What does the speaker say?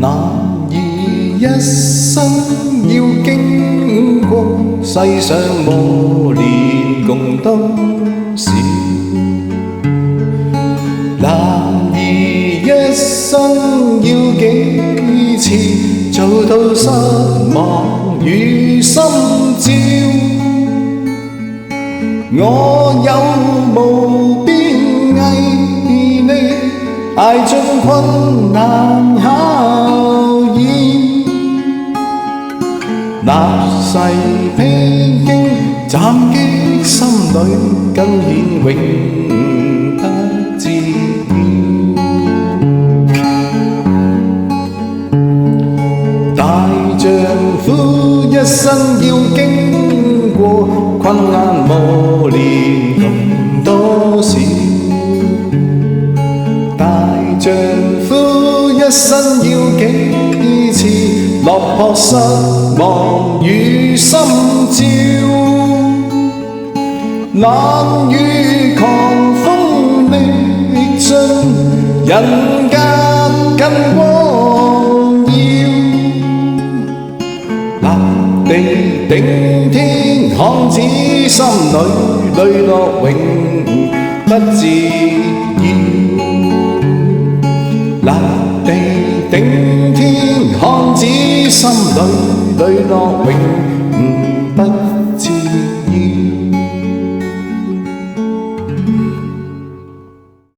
男兒一生要經過世上磨練共多少，男兒一生要幾次做到失望與心照，我有無邊毅力捱盡困難考驗，那世披荊斬棘心裏更顯永不知曉。大丈夫一生要經過困難磨練共多少，大丈夫一生要幾次落魄失望與心照，冷雨狂風歷盡人間更光耀，立地頂天看似心裏淚落永不自擾，立地頂天看似心裏淚落永不